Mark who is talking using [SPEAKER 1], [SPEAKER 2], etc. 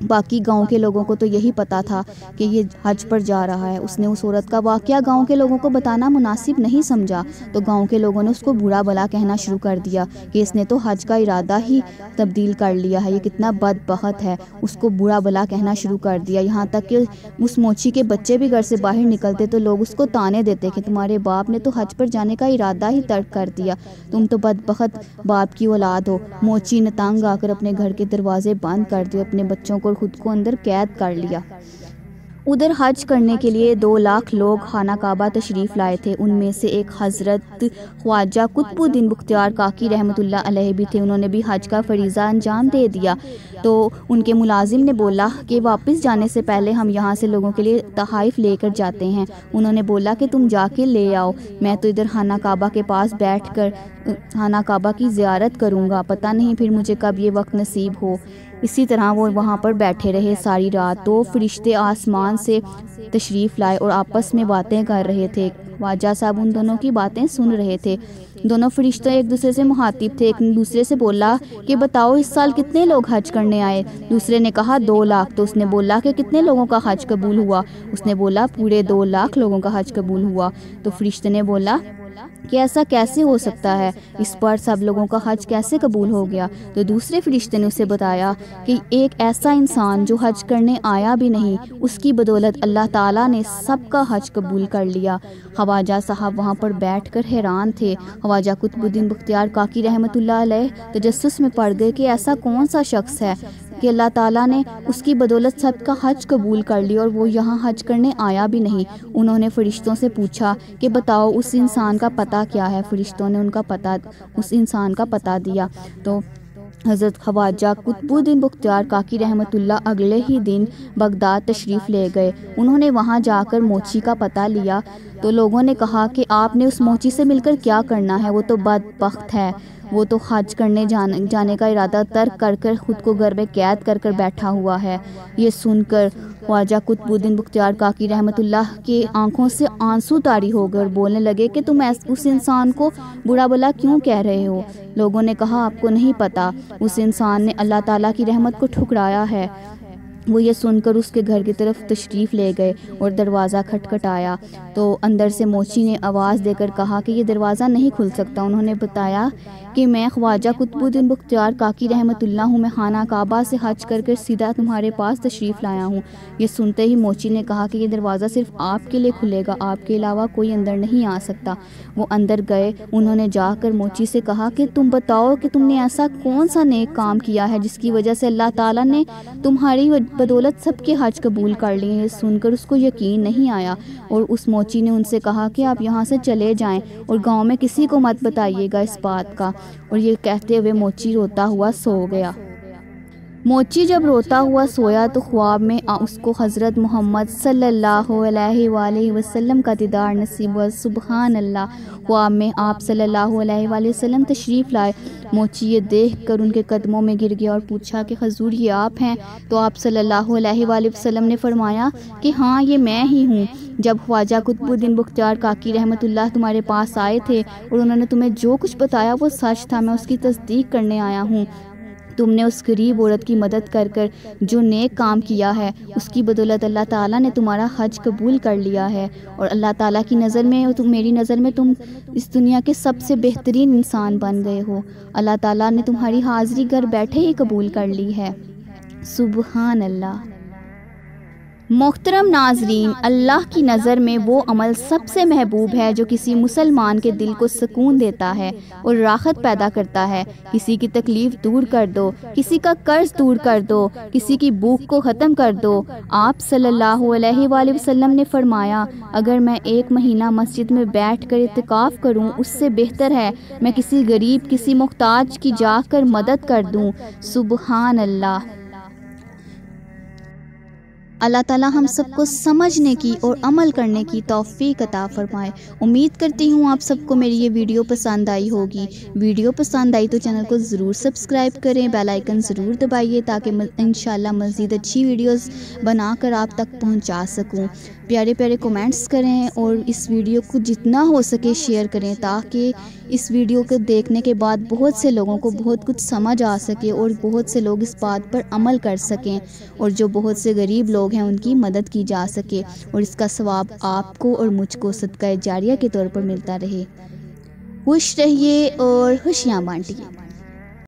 [SPEAKER 1] باقی گاؤں کے لوگوں کو تو یہی پتہ تھا کہ یہ حج پر جا رہا ہے۔ اس نے اس عورت کا واقعہ گاؤں کے لوگوں کو بتانا مناسب نہیں سمجھا، تو گاؤں کے لوگوں نے اس کو برا بھلا کہنا شروع کر دیا کہ اس نے تو حج کا ارادہ ہی تبدیل کر لیا ہے، یہ کتنا بدبخت ہے۔ اس کو برا بھلا کہنا شروع کر دیا، یہاں تک کہ اس موچی کے بچے بھی گھر سے باہر نکلتے تو لوگ اس کو تانے دیتے کہ تمہارے باپ نے تو حج پر جانے کا ارادہ ہی ترک کر دیا، تم تو بدبخت باپ کی اولاد ہو۔ موچی نے تنگ آ کر اپنے گھر کے دروازے بند کر دیے، اپنے بچوں کو خود کو اندر قید کر لیا۔ ادھر حج کرنے کے لیے 2 لاکھ لوگ خانہ کعبہ تشریف لائے تھے، ان میں سے ایک حضرت خواجہ قطب الدین بختیار کاکی رحمۃ اللہ علیہ بھی تھے۔ انہوں نے بھی حج کا فریضہ انجام دے دیا، تو ان کے ملازم نے بولا کہ واپس جانے سے پہلے ہم یہاں سے لوگوں کے لیے تحائف لے کر جاتے ہیں۔ انہوں نے بولا کہ تم جا کے لے آؤ، میں تو ادھر خانہ کعبہ کے پاس بیٹھ کر خانہ کعبہ کی زیارت کروں گا، پتہ نہیں پھر مجھے کب یہ وقت نصیب ہو۔ اسی طرح وہ وہاں پر بیٹھے رہے ساری رات۔ 2 فرشتے آسمان سے تشریف لائے اور آپس میں باتیں کر رہے تھے۔ خواجہ صاحب ان دونوں کی باتیں سن رہے تھے۔ دونوں فرشتے ایک دوسرے سے مخاطب تھے۔ ایک دوسرے سے بولا کہ بتاؤ اس سال کتنے لوگ حج کرنے آئے؟ دوسرے نے کہا 2 لاکھ۔ تو اس نے بولا کہ کتنے لوگوں کا حج قبول ہوا؟ اس نے بولا پورے 2 لاکھ لوگوں کا حج قبول ہوا۔ تو فرشتے نے بولا کہ ایسا کیسے ہو سکتا ہے، اس پر سب لوگوں کا حج کیسے قبول ہو گیا؟ تو دوسرے فرشتے نے اسے بتایا کہ ایک ایسا انسان جو حج کرنے آیا بھی نہیں، اس کی بدولت اللہ تعالیٰ نے سب کا حج قبول کر لیا۔ خواجہ صاحب وہاں پر بیٹھ کر حیران تھے۔ خواجہ قطب الدین بختیار کاکی رحمۃ اللہ علیہ تجسس میں پڑ گئے کہ ایسا کون سا شخص ہے کہ اللہ تعالیٰ نے اس کی بدولت سب کا حج قبول کر لیا اور وہ یہاں حج کرنے آیا بھی نہیں۔ انہوں نے فرشتوں سے پوچھا کہ بتاؤ اس انسان کا پتہ کیا ہے؟ فرشتوں نے اس انسان کا پتہ دیا۔ تو حضرت خواجہ قطب الدین بختیار کاکی رحمۃ اللہ اگلے ہی دن بغداد تشریف لے گئے۔ انہوں نے وہاں جا کر موچی کا پتہ لیا تو لوگوں نے کہا کہ آپ نے اس موچی سے مل کر کیا کرنا ہے، وہ تو بدبخت ہے، وہ تو حج کرنے جانے کا ارادہ ترک کر کر خود کو گھر میں قید کر کر بیٹھا ہوا ہے۔ یہ سن کر خواجہ قطب الدین بختیار کاکی رحمۃ اللہ کے آنکھوں سے آنسو طاری ہو گئے اور بولنے لگے کہ تم اس انسان کو برا بھلا کیوں کہہ رہے ہو؟ لوگوں نے کہا آپ کو نہیں پتہ، اس انسان نے اللہ تعالیٰ کی رحمت کو ٹھکرایا ہے۔ وہ یہ سن کر اس کے گھر کی طرف تشریف لے گئے اور دروازہ کھٹکھٹایا تو اندر سے موچی نے آواز دے کر کہا کہ یہ دروازہ نہیں کھل سکتا۔ انہوں نے بتایا کہ میں خواجہ قطب الدین بختیار کاکی رحمۃ اللہ ہوں، میں خانہ کعبہ سے حج کر کر سیدھا تمہارے پاس تشریف لایا ہوں۔ یہ سنتے ہی موچی نے کہا کہ یہ دروازہ صرف آپ کے لیے کھلے گا، آپ کے علاوہ کوئی اندر نہیں آ سکتا۔ وہ اندر گئے، انہوں نے جا کر موچی سے کہا کہ تم بتاؤ کہ تم نے ایسا کون سا نیک کام کیا ہے جس کی وجہ سے اللہ تعالیٰ نے تمہاری بدولت سب کے حج قبول کر لیے ہیں۔ سن کر اس کو یقین نہیں آیا اور اس موچی نے ان سے کہا کہ آپ یہاں سے چلے جائیں اور گاؤں میں کسی کو مت بتائیے گا اس بات کا۔ اور یہ کہتے ہوئے موچی روتا ہوا سو گیا۔ موچی جب روتا ہوا سویا تو خواب میں اس کو حضرت محمد صلی اللہ علیہ وآلہ وسلم کا دیدار نصیب ہوا۔ سبحان اللہ! خواب میں آپ صلی اللہ علیہ وآلہ وسلم تشریف لائے۔ موچی یہ دیکھ کر ان کے قدموں میں گر گیا اور پوچھا کہ حضور یہ آپ ہیں؟ تو آپ صلی اللہ علیہ وآلہ وسلم نے فرمایا کہ ہاں یہ میں ہی ہوں۔ جب خواجہ قطب الدین بختیار کاکی رحمۃ اللہ تمہارے پاس آئے تھے اور انہوں نے تمہیں جو کچھ بتایا وہ سچ تھا، میں اس کی تصدیق کرنے آیا ہوں۔ تم نے اس غریب عورت کی مدد کر کر جو نیک کام کیا ہے اس کی بدولت اللہ تعالیٰ نے تمہارا حج قبول کر لیا ہے، اور اللہ تعالیٰ کی نظر میں میری نظر میں تم اس دنیا کے سب سے بہترین انسان بن گئے ہو۔ اللہ تعالیٰ نے تمہاری حاضری گھر بیٹھے ہی قبول کر لی ہے۔ سبحان اللہ! محترم ناظرین، اللہ کی نظر میں وہ عمل سب سے محبوب ہے جو کسی مسلمان کے دل کو سکون دیتا ہے اور راحت پیدا کرتا ہے۔ کسی کی تکلیف دور کر دو، کسی کا قرض دور کر دو، کسی کی بھوک کو ختم کر دو۔ آپ صلی اللہ علیہ وآلہ وسلم نے فرمایا اگر میں 1 مہینہ مسجد میں بیٹھ کر اعتکاف کروں اس سے بہتر ہے میں کسی غریب کسی محتاج کی جا کر مدد کر دوں۔ سبحان اللہ! اللہ تعالیٰ ہم سب کو سمجھنے کی اور عمل کرنے کی توفیق عطا فرمائے۔ امید کرتی ہوں آپ سب کو میری یہ ویڈیو پسند آئی ہوگی۔ ویڈیو پسند آئی تو چینل کو ضرور سبسکرائب کریں، بیل آئیکن ضرور دبائیے تاکہ انشاءاللہ مزید اچھی ویڈیوز بنا کر آپ تک پہنچا سکوں۔ پیارے پیارے کومنٹس کریں اور اس ویڈیو کو جتنا ہو سکے شیئر کریں تاکہ اس ویڈیو کو دیکھنے کے بعد بہت سے لوگوں کو بہت کچھ سمجھ آ سکے اور بہت سے لوگ اس بات پر عمل کر سکیں، اور جو بہت سے غریب لوگ ہیں ان کی مدد کی جا سکے، اور اس کا ثواب آپ کو اور مجھ کو صدقہ جاریہ کے طور پر ملتا رہے۔ خوش رہیے اور خوشیاں بانٹیے۔